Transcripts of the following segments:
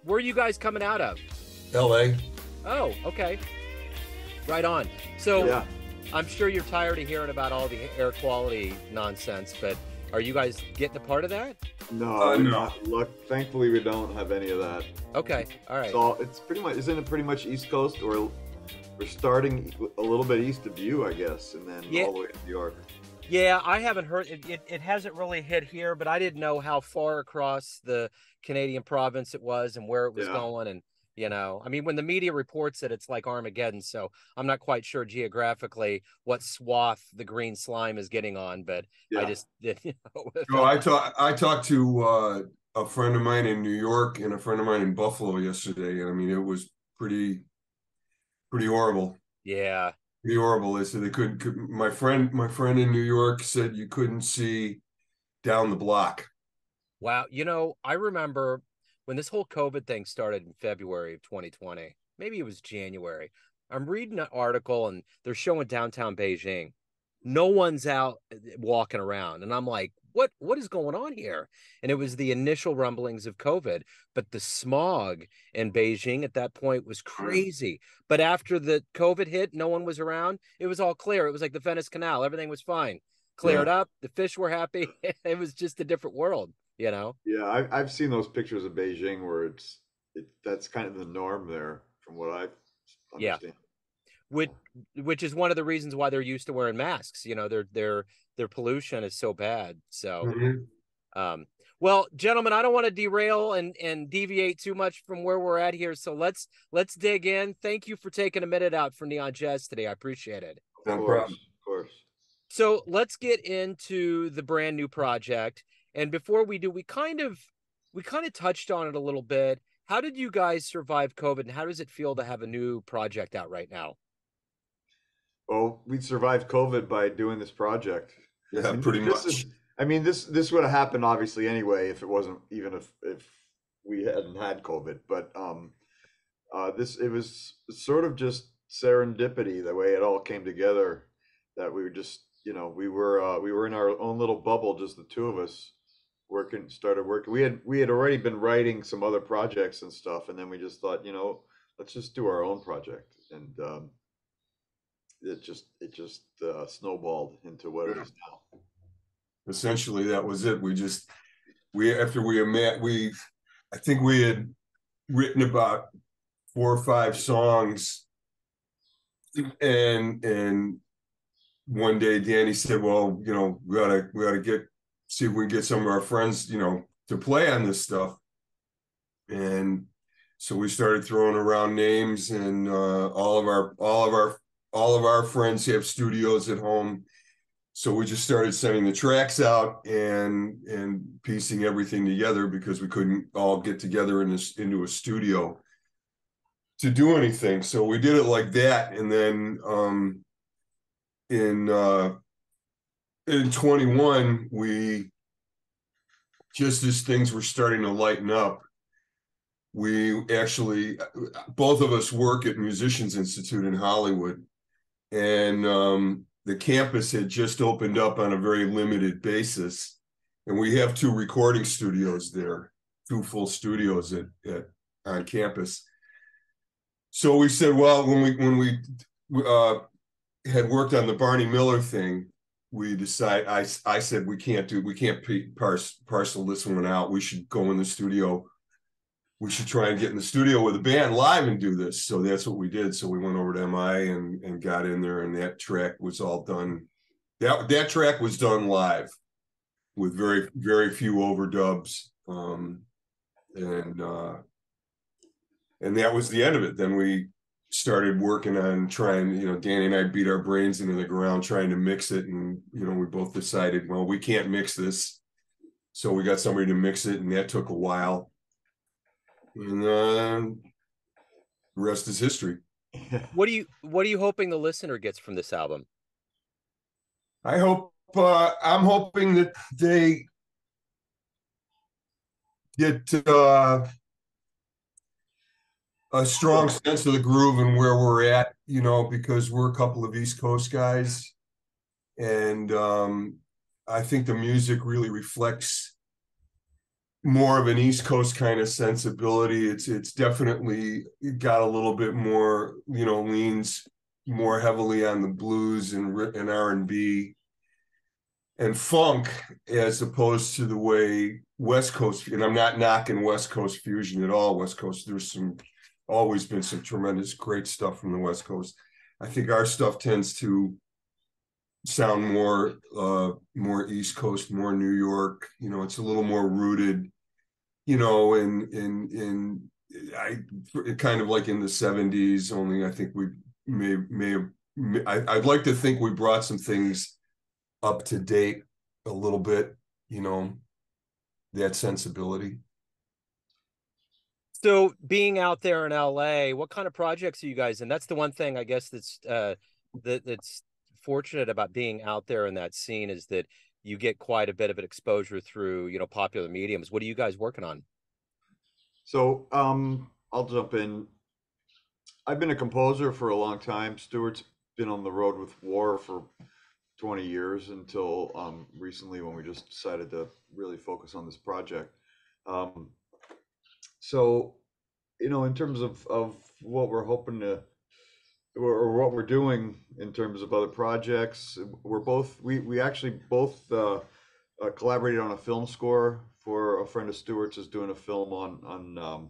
Where are you guys coming out of? LA. Oh, okay. Right on. So Yeah. I'm sure you're tired of hearing about all the air quality nonsense, but are you guys getting a part of that? No, No. Look, thankfully we don't have any of that. Okay, all right. It's pretty much, isn't it pretty much East Coast, or we're starting a little bit east of you, I guess, and then all the way to New York. Yeah, I haven't heard it. It hasn't really hit here, but I didn't know how far across the Canadian province it was and where it was going. And, I mean, when the media reports it, it's like Armageddon. So I'm not quite sure geographically what swath the green slime is getting on, but I just, No, I talked to a friend of mine in New York and a friend of mine in Buffalo yesterday. I mean, it was pretty horrible. Yeah. Pretty horrible. They said they couldn't. My friend in New York said you couldn't see down the block. Wow. I remember when this whole COVID thing started in February of 2020, maybe it was January. I'm reading an article and they're showing downtown Beijing. No one's out walking around. And I'm like, what is going on here? And it was the initial rumblings of COVID, but the smog in Beijing at that point was crazy. But after the COVID hit, no one was around. It was all clear. It was like the Venice Canal. Everything was fine. Cleared up. The fish were happy. It was just a different world, Yeah, I've seen those pictures of Beijing where that's kind of the norm there, from what I understand. Which is one of the reasons why they're used to wearing masks. Their pollution is so bad. So, well, gentlemen, I don't want to derail and deviate too much from where we're at here. So let's dig in. Thank you for taking a minute out for Neon Jazz today. I appreciate it. No problem. Of course. So let's get into the brand new project. And before we do, we kind of touched on it a little bit. How did you guys survive COVID, and how does it feel to have a new project out right now? Well, we survived COVID by doing this project. Yeah, pretty much. This would have happened obviously anyway if it wasn't, even if we hadn't had COVID. But it was sort of just serendipity, the way it all came together. That we were just, we were in our own little bubble, just the two of us started working. We had already been writing some other projects and stuff, and then we just thought, let's just do our own project, and it just snowballed into what it is now. Essentially, that was it. After we had met, I think we had written about 4 or 5 songs, and one day Danny said, well, we gotta see if we can get some of our friends, to play on this stuff. And so we started throwing around names, and all of our friends have studios at home. So we just started sending the tracks out and piecing everything together, because we couldn't all get together into a studio to do anything. So we did it like that. And then in 21, we, just as things were starting to lighten up, we actually, both of us work at Musicians Institute in Hollywood, and the campus had just opened up on a very limited basis, and we have 2 recording studios there, 2 full studios on campus. So we said, well, when we had worked on the Barney Miller thing, we decided, I said, we can't parcel this one out. We should go in the studio. We should try and get in the studio with a band live and do this. So that's what we did. So we went over to MI and got in there, and that track was all done. That track was done live with very, very few overdubs. And that was the end of it. Then we started working on trying, Danny and I beat our brains into the ground trying to mix it. And, we both decided, well, we can't mix this. So we got somebody to mix it, and that took a while. And the rest is history. What are you hoping the listener gets from this album? I'm hoping that they get a strong sense of the groove and where we're at, because we're a couple of East Coast guys, and I think the music really reflects more of an East Coast kind of sensibility. It's definitely got a little bit more, leans more heavily on the blues and R&B and funk, as opposed to the way West Coast. And I'm not knocking West Coast fusion at all. West Coast, there's always been some tremendous great stuff from the West Coast. I think our stuff tends to sound more East Coast, more New York. It's a little more rooted, in I kind of like in the 70s. Only I think we may have. I'd like to think we brought some things up to date a little bit. That sensibility. So being out there in LA, what kind of projects are you guys in? That's the one thing I guess that's fortunate about being out there in that scene, is that you get quite a bit of an exposure through, popular mediums. What are you guys working on? So I'll jump in. I've been a composer for a long time. Stuart's been on the road with War for 20 years until recently, when we just decided to really focus on this project. So, in terms of what we're hoping to, or what we're doing in terms of other projects, we actually both collaborated on a film score for a friend of Stuart's, is doing a film on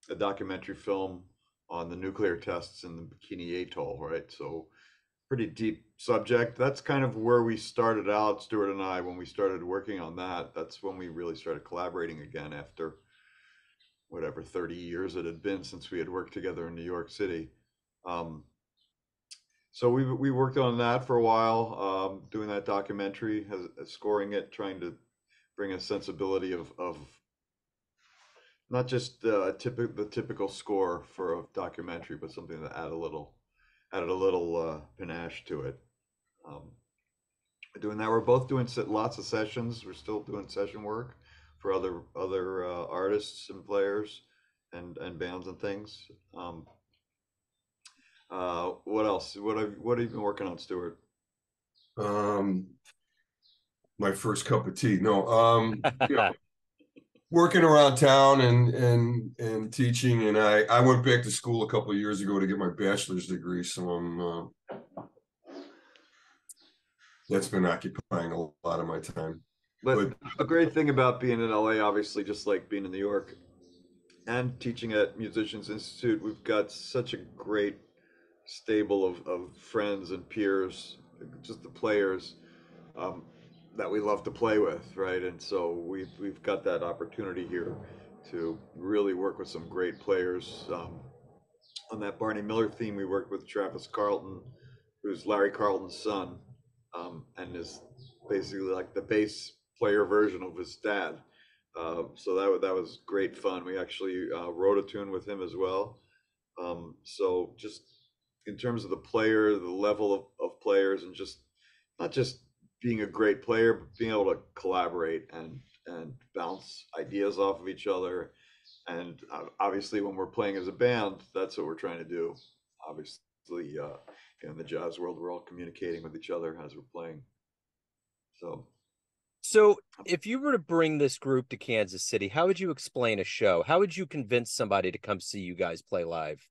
a documentary film on the nuclear tests in the Bikini Atoll, right? So pretty deep subject. That's kind of where we started out, Stuart and I, when we started working on that. That's when we really started collaborating again after whatever 30 years it had been since we had worked together in New York City. So we worked on that for a while, doing that documentary, scoring it, trying to bring a sensibility of not just the typical score for a documentary, but something that added a little panache to it. Doing that, we're both doing lots of sessions. We're still doing session work for other artists and players and bands and things. What else? What have you been working on, Stuart? My first cup of tea. No, working around town and teaching. And I went back to school a couple of years ago to get my bachelor's degree. So that's been occupying a lot of my time. But the great thing about being in LA, obviously, just like being in New York and teaching at Musicians Institute, we've got such a great stable of friends and peers, just the players, that we love to play with, right? And so we've got that opportunity here to really work with some great players. On that Barney Miller theme, we worked with Travis Carlton, who's Larry Carlton's son, and is basically like the bass player version of his dad. So that was great fun. We actually wrote a tune with him as well. So just in terms of the level of players, and just not just being a great player, but being able to collaborate and bounce ideas off of each other. And obviously, when we're playing as a band, that's what we're trying to do. Obviously, in the jazz world, we're all communicating with each other as we're playing. So if you were to bring this group to Kansas City, how would you explain a show? How would you convince somebody to come see you guys play live?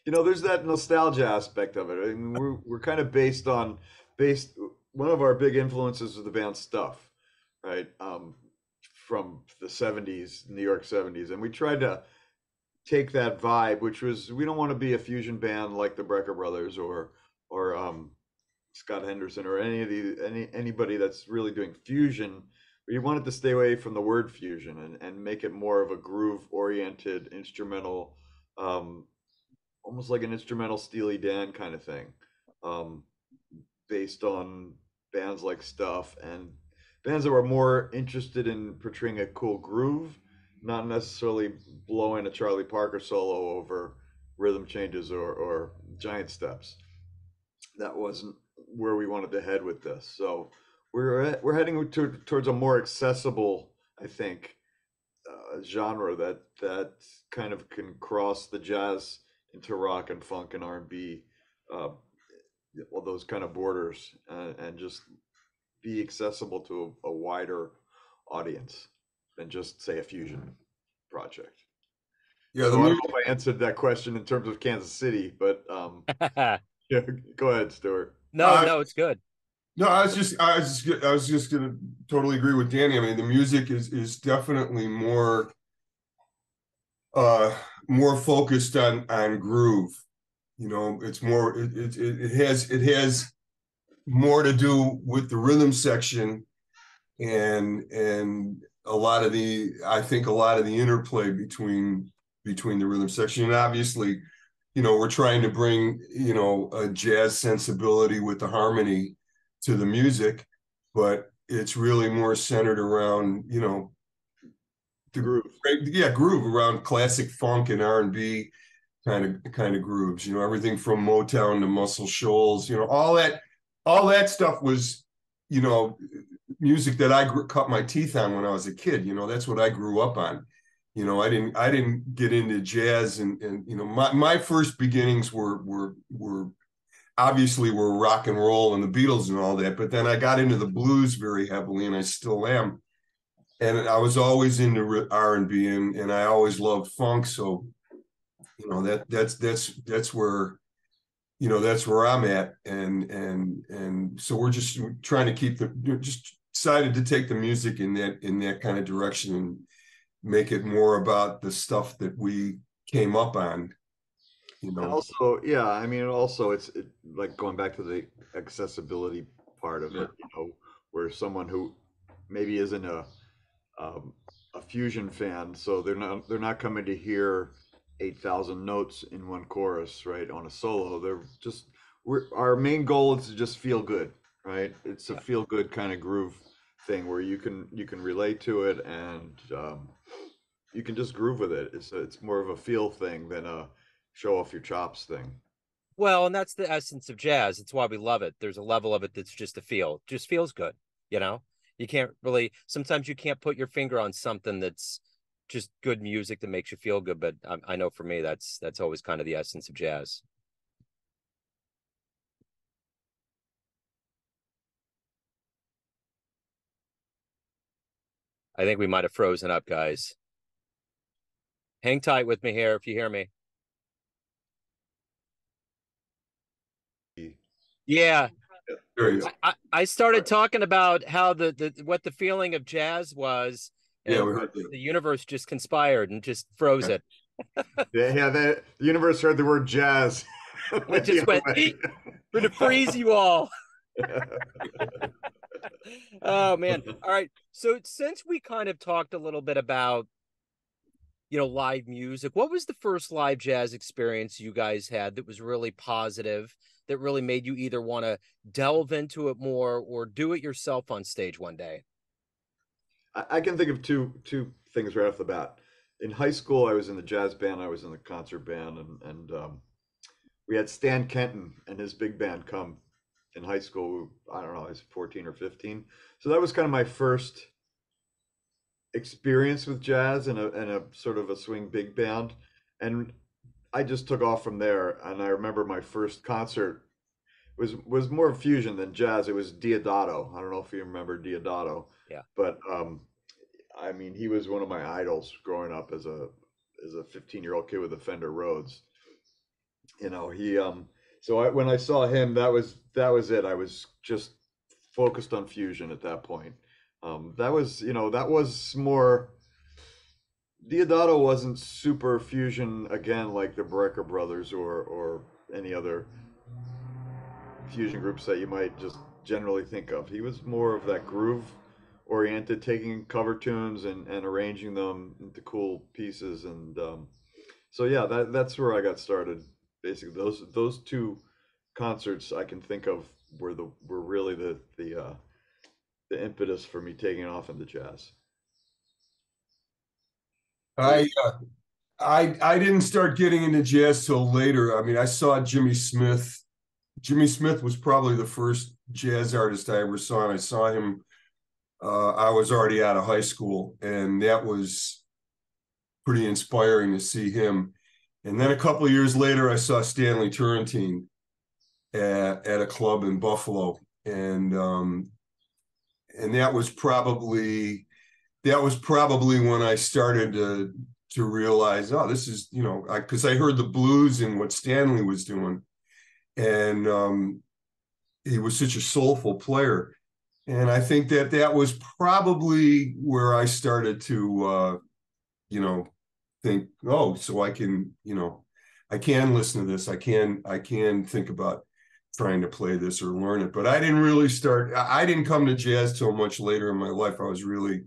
There's that nostalgia aspect of it. I mean, we're kind of based. One of our big influences is the band Stuff, right? From the '70s, New York '70s, and we tried to take that vibe, which was, we don't want to be a fusion band like the Brecker Brothers or Scott Henderson or anybody that's really doing fusion. We wanted to stay away from the word fusion and make it more of a groove oriented instrumental, almost like an instrumental Steely Dan kind of thing, based on bands like Stuff and bands that were more interested in portraying a cool groove, not necessarily blowing a Charlie Parker solo over rhythm changes or giant steps. That wasn't where we wanted to head with this. So we're heading towards a more accessible, I think, genre that kind of can cross the jazz into rock and funk and R&B, well, those kind of borders, and just be accessible to a wider audience than just say a fusion project. Yeah, So I don't know if I answered that question in terms of Kansas City, but yeah, go ahead, Stuart. No, it's good. No, I was just gonna totally agree with Danny. I mean, the music is definitely more more focused on groove. You know, it's more it has more to do with the rhythm section and a lot of the I think a lot of the interplay between the rhythm section. And obviously, you know, we're trying to bring, you know, a jazz sensibility with the harmony to the music, but it's really more centered around, you know, the Groove. groove around classic funk and R&B kind of grooves, you know, everything from Motown to Muscle Shoals, you know, all that stuff was, you know, music that cut my teeth on when I was a kid. You know, that's what I grew up on. You know, I didn't get into jazz and you know, my first beginnings were obviously were rock and roll and the Beatles and all that, but then I got into the blues very heavily, and I still am. And I was always into R&B, and I always loved funk. So, you know, that's where, you know, that's where I'm at. And so we're just trying to keep just decided to take the music in that kind of direction and make it more about the stuff that we came up on, you know. And also, yeah, I mean, also it's like going back to the accessibility part of it, you know, where someone who maybe isn't a fusion fan, so they're not coming to hear 8,000 notes in one chorus, right, on a solo. They're just our main goal is to just feel good, right? It's a feel good kind of groove thing where you can relate to it, and you can just groove with it. It's more of a feel thing than a show off your chops thing. Well, and that's the essence of jazz. It's why we love it. There's a level of it that's just a feel, just feels good. You know, you can't really, sometimes you can't put your finger on something that's just good music that makes you feel good. But I know for me, that's always kind of the essence of jazz. I think we might have frozen up, guys. Hang tight with me here if you hear me. Yeah. I started talking about how what the feeling of jazz was, and Yeah, we heard the universe just conspired and just froze it. Yeah, the universe heard the word jazz. It just went, we're gonna freeze you all. Oh man. All right. So since we kind of talked a little bit about, you know, live music, what was the first live jazz experience you guys had that was really positive, that really made you either want to delve into it more or do it yourself on stage one day? I can think of two things right off the bat. In high school, I was in the jazz band, I was in the concert band, and we had Stan Kenton and his big band come in high school. I don't know, I was 14 or 15. So that was kind of my first experience with jazz and a sort of a swing big band. And I just took off from there. And I remember my first concert was more fusion than jazz. It was Diodato. I don't know if you remember Diodato. Yeah. But I mean, he was one of my idols growing up as a 15-year-old kid with a Fender Rhodes. You know, he so when I saw him, that was it. I was just focused on fusion at that point. That was, you know, that was more. Diodato wasn't super fusion again like the Brecker Brothers or any other fusion groups that you might just generally think of. He was more of that groove oriented, taking cover tunes and arranging them into cool pieces. And so yeah, that's where I got started. Basically, those two concerts I can think of were really the impetus for me taking off into jazz. I didn't start getting into jazz till later. I mean, I saw Jimmy Smith. Jimmy Smith was probably the first jazz artist I ever saw, and I saw him. I was already out of high school, and that was pretty inspiring to see him. And then a couple of years later, I saw Stanley Turrentine at a club in Buffalo, and that was probably when I started to realize, oh, this is, you know, because I heard the blues and what Stanley was doing, and he was such a soulful player. And I think that was probably where I started to, you know, think, oh, so I can, you know, I can listen to this. I can think about trying to play this or learn it. But I didn't come to jazz till much later in my life. I was really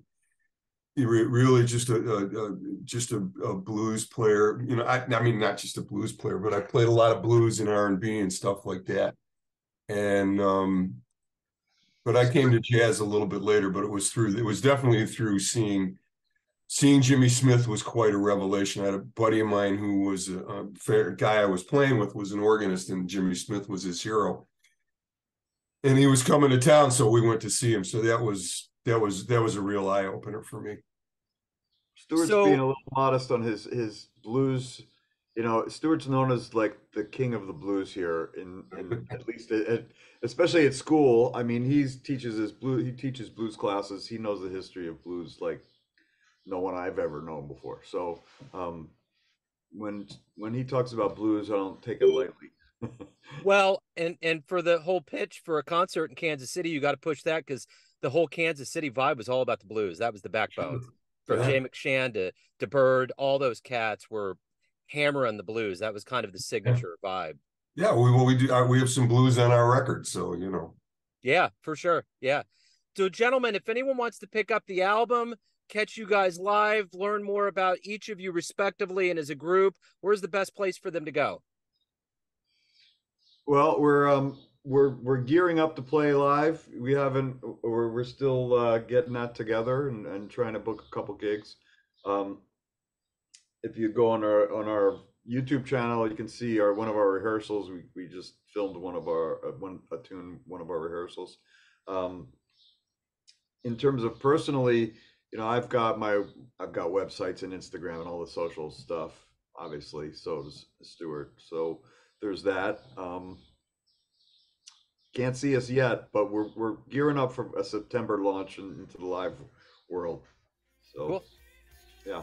just a blues player. You know, I mean, not just a blues player, but I played a lot of blues and R&B and stuff like that. And but I came to jazz a little bit later, but it was definitely through seeing Jimmy Smith was quite a revelation. I had a buddy of mine who was a fair guy I was playing with, was an organist, and Jimmy Smith was his hero. And he was coming to town, so we went to see him. So that was a real eye opener for me. Stuart's being a little modest on his blues. You know, Stuart's known as like the king of the blues here, in at least especially at school. I mean, he teaches blues classes. He knows the history of blues like no one I've ever known before. So when he talks about blues, I don't take it lightly. Well, and for the whole pitch for a concert in Kansas City, you got to push that, because the whole Kansas City vibe was all about the blues. That was the backbone. From Jay McShann to Bird, all those cats were hammering the blues. That was kind of the signature vibe. Yeah, we have some blues on our record, so you know. Yeah, for sure. Yeah. So, gentlemen, if anyone wants to pick up the album, catch you guys live, learn more about each of you respectively and as a group, where's the best place for them to go? Well, we're gearing up to play live. We're still getting that together and trying to book a couple gigs. If you go on our YouTube channel, you can see one of our rehearsals. We just filmed one of our rehearsals. In terms of personally, you know, I've got websites and Instagram and all the social stuff, obviously. So does Stuart. So there's that. Can't see us yet, but we're gearing up for a September launch into the live world. So cool. Yeah.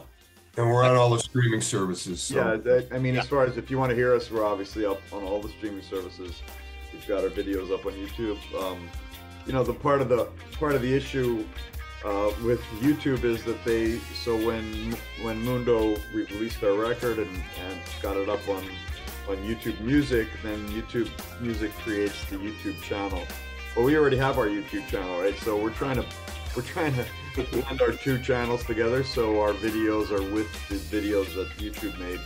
And we're on all the streaming services. So. Yeah, I mean, as far as if you want to hear us, we're obviously up on all the streaming services. We've got our videos up on YouTube. You know, the part of the issue with YouTube is that when Mundo released our record and got it up on YouTube Music, then YouTube Music creates the YouTube channel. Well, we already have our YouTube channel, right? So we're trying to blend our two channels together, so our videos are with the videos that YouTube made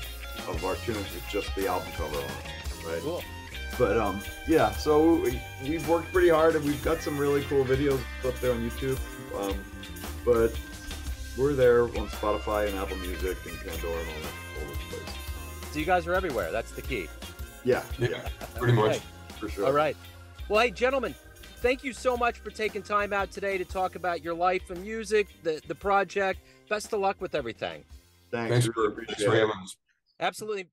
of our tunes with just the album cover on it, right? Cool. But yeah, so we've worked pretty hard, and we've got some really cool videos up there on YouTube. But we're there on Spotify and Apple Music and Pandora and all those places. So you guys are everywhere. That's the key. Yeah, pretty much. Okay. For sure. All right. Well, hey, gentlemen, thank you so much for taking time out today to talk about your life and music, the project. Best of luck with everything. Thanks for having us. Absolutely.